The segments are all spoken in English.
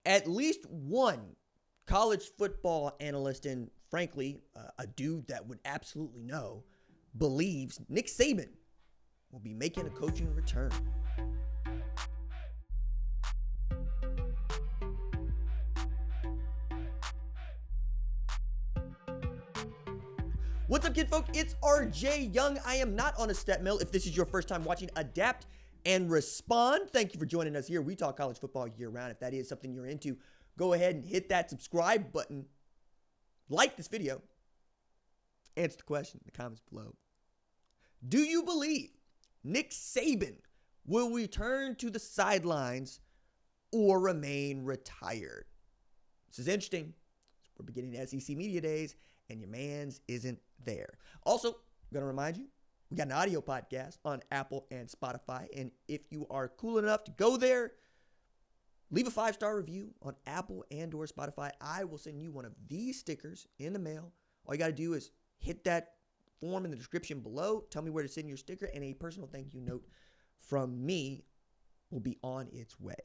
at least one college football analyst, and frankly, a dude that would absolutely know, believes Nick Saban will be making a coaching return. What's up, kid folk? It's RJ Young. I am not on a step mill. If this is your first time watching Adapt and Respond, thank you for joining us here. We talk college football year round. If that is something you're into, go ahead and hit that subscribe button. Like this video. Answer the question in the comments below. Do you believe Nick Saban will return to the sidelines or remain retired? This is interesting. We're beginning SEC Media Days, and your man's isn't there. Also, I'm going to remind you, we got an audio podcast on Apple and Spotify, and if you are cool enough to go there, leave a 5-star review on Apple and or Spotify. I will send you one of these stickers in the mail. All you got to do is hit that form in the description below. Tell me where to send your sticker, and a personal thank you note from me will be on its way.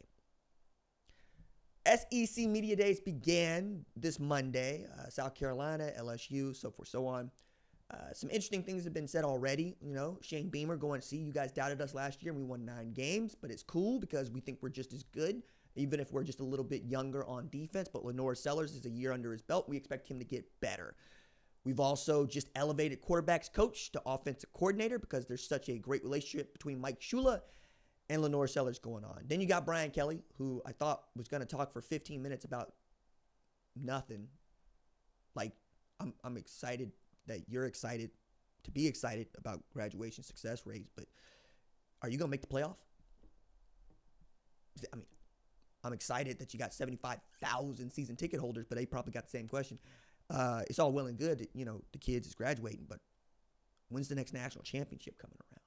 SEC Media Days began this Monday. South Carolina, LSU, so forth, so on. Some interesting things have been said already. You know, Shane Beamer going to see, you guys doubted us last year and we won 9 games, but it's cool because we think we're just as good, even if we're just a little bit younger on defense. But Lenore Sellers is a year under his belt. We expect him to get better. We've also just elevated quarterbacks coach to offensive coordinator because there's such a great relationship between Mike Shula and Lenore Sellers going on. Then you got Brian Kelly, who I thought was going to talk for 15 minutes about nothing. Like, I'm excited that you're excited to be excited about graduation success rates, but are you going to make the playoff? I mean, I'm excited that you got 75,000 season ticket holders, but they probably got the same question. It's all well and good that, you know, the kids is graduating, but when's the next national championship coming around?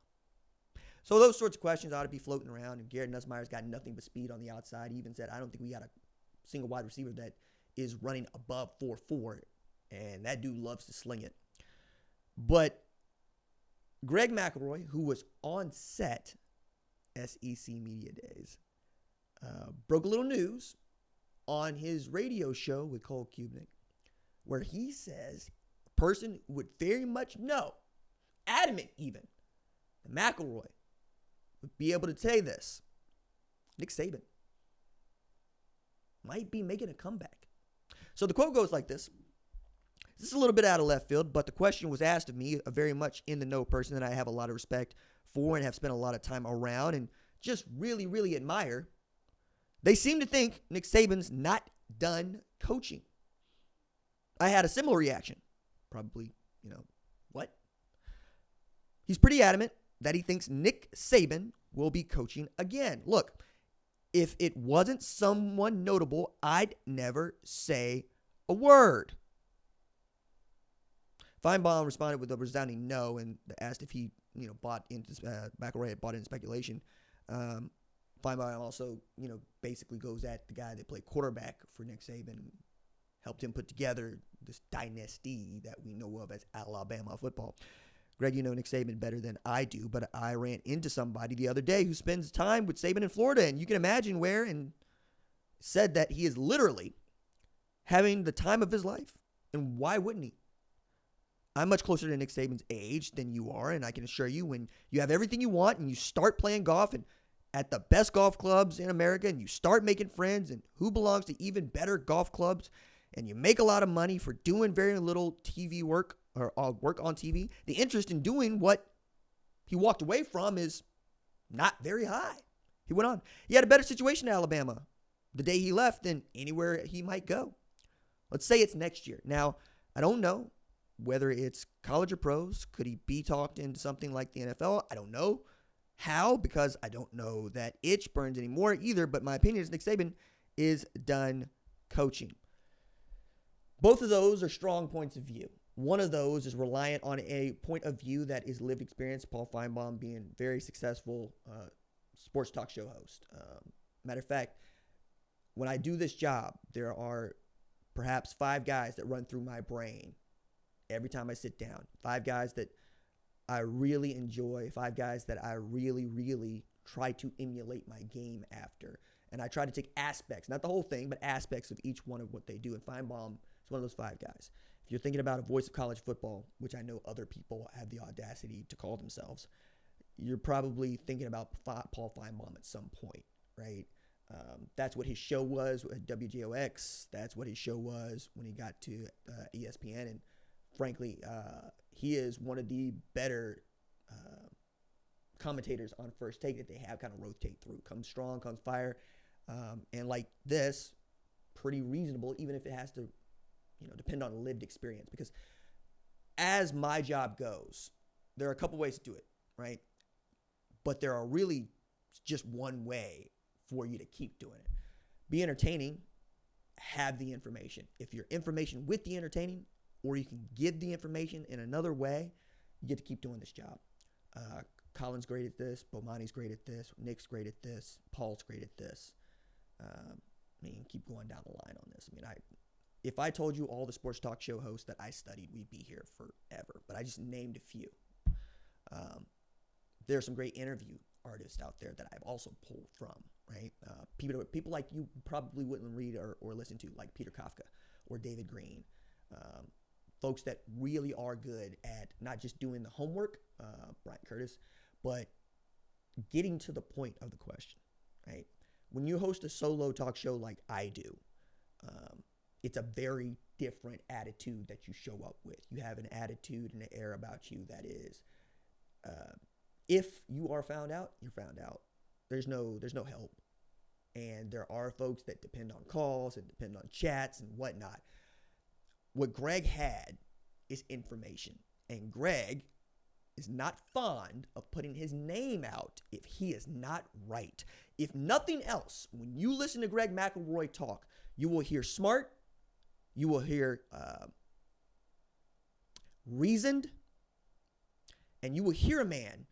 So those sorts of questions ought to be floating around, and Garrett Nussmeier's got nothing but speed on the outside. He even said, I don't think we got a single wide receiver that is running above 4.4, and that dude loves to sling it. But Greg McElroy, who was on set SEC Media Days, broke a little news on his radio show with Cole Kubnik, where he says a person would very much know, adamant even, that McElroy would be able to say this: Nick Saban might be making a comeback. So the quote goes like this. This is a little bit out of left field, but the question was asked of me, a very much in the know person that I have a lot of respect for and have spent a lot of time around and just really, really admire. They seem to think Nick Saban's not done coaching. I had a similar reaction. Probably, what? He's pretty adamant that he thinks Nick Saban will be coaching again. Look, if it wasn't someone notable, I'd never say a word. Feinbaum responded with a resounding no and asked if he, bought into McElroy had bought into speculation. Feinbaum also, basically goes at the guy that played quarterback for Nick Saban, helped him put together this dynasty that we know of as Alabama football. Greg, you know Nick Saban better than I do, but I ran into somebody the other day who spends time with Saban in Florida, and you can imagine where, and said that he is literally having the time of his life. And why wouldn't he? I'm much closer to Nick Saban's age than you are, and I can assure you, when you have everything you want and you start playing golf and at the best golf clubs in America, and you start making friends, and who belongs to even better golf clubs, and you make a lot of money for doing very little TV work or work on TV, the interest in doing what he walked away from is not very high. He went on. He had a better situation in Alabama the day he left than anywhere he might go. Let's say it's next year. Now, I don't know whether it's college or pros. Could he be talked into something like the NFL? I don't know how, because I don't know that itch burns anymore either. But my opinion is Nick Saban is done coaching. Both of those are strong points of view. One of those is reliant on a point of view that is lived experience. Paul Feinbaum being a very successful sports talk show host. Matter of fact, when I do this job, there are perhaps 5 guys that run through my brain every time I sit down. 5 guys that I really enjoy. 5 guys that I really, really try to emulate my game after. And I try to take aspects, not the whole thing, but aspects of each one of what they do. And Feinbaum is one of those 5 guys. If you're thinking about a voice of college football, which I know other people have the audacity to call themselves, you're probably thinking about Paul Feinbaum at some point, right? That's what his show was at WJOX. That's what his show was when he got to ESPN. And frankly, he is one of the better commentators on First Take that they have kind of rotate through. Comes strong, comes fire. And like this, pretty reasonable, even if it has to, depend on lived experience. Because as my job goes, there are a couple ways to do it, right? But there are really just one way for you to keep doing it. Be entertaining, have the information. If you're information with the entertaining, or you can give the information in another way, you get to keep doing this job. Colin's great at this. Bomani's great at this. Nick's great at this. Paul's great at this. Keep going down the line on this. If I told you all the sports talk show hosts that I studied, we'd be here forever. But I just named a few. There are some great interview artists out there that I've also pulled from, right? People like you probably wouldn't read or listen to, like Peter Kafka or David Green. Folks that really are good at not just doing the homework, Brian Curtis, but getting to the point of the question, right? When you host a solo talk show like I do, it's a very different attitude that you show up with. You have an attitude and an air about you that is, if you are found out, you're found out. There's no help. And there are folks that depend on calls and depend on chats and whatnot. What Greg had is information. And Greg is not fond of putting his name out if he is not right. If nothing else, when you listen to Greg McElroy talk, you will hear smart, you will hear reasoned, and you will hear a man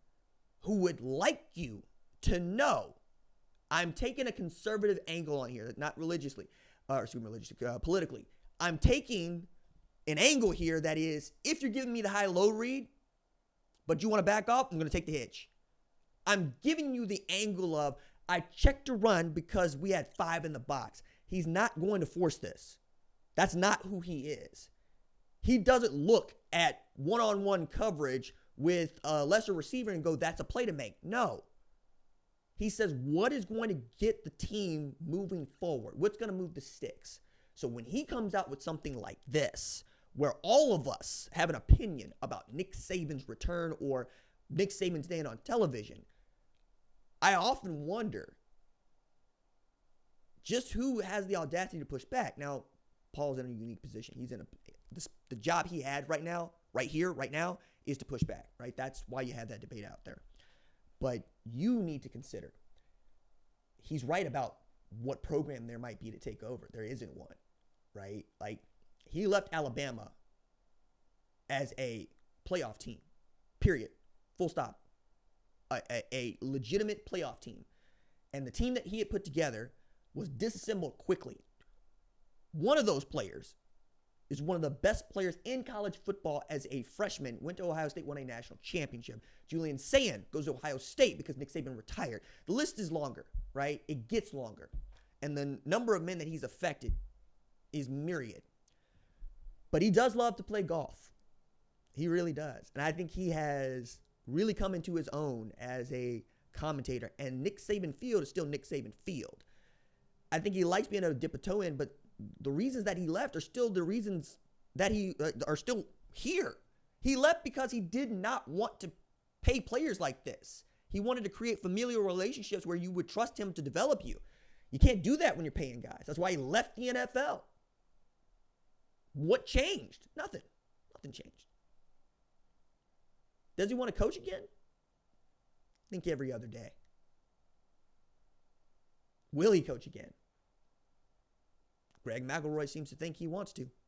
who would like you to know I'm taking a conservative angle on here, not religiously, politically. I'm taking an angle here that is, if you're giving me the high-low read, but you want to back off, I'm going to take the hitch. I'm giving you the angle of, I checked a run because we had 5 in the box. He's not going to force this. That's not who he is. He doesn't look at one-on-one coverage with a lesser receiver and go, that's a play to make. No. He says, what is going to get the team moving forward? What's going to move the sticks? So when he comes out with something like this, where all of us have an opinion about Nick Saban's return or Nick Saban's day on television, I often wonder just who has the audacity to push back. Now, Paul's in a unique position. He's in the job he had right now, right here, right now, is to push back, right? That's why you have that debate out there. But you need to consider, he's right about what program there might be to take over. There isn't one, right? Like, he left Alabama as a playoff team, period, full stop, a legitimate playoff team. And the team that he had put together was disassembled quickly. One of those players is one of the best players in college football as a freshman, went to Ohio State, won a national championship. Julian Sayin goes to Ohio State because Nick Saban retired. The list is longer, right? It gets longer. And the number of men that he's affected is myriad. But he does love to play golf. He really does. And I think he has really come into his own as a commentator. And Nick Saban Field is still Nick Saban Field. I think he likes being able to dip a toe in, but the reasons that he left are still the reasons that he are still here. He left because he did not want to pay players like this. He wanted to create familial relationships where you would trust him to develop you. You can't do that when you're paying guys. That's why he left the NFL. What changed? Nothing. Nothing changed. Does he want to coach again? I think every other day. Will he coach again? Greg McElroy seems to think he wants to.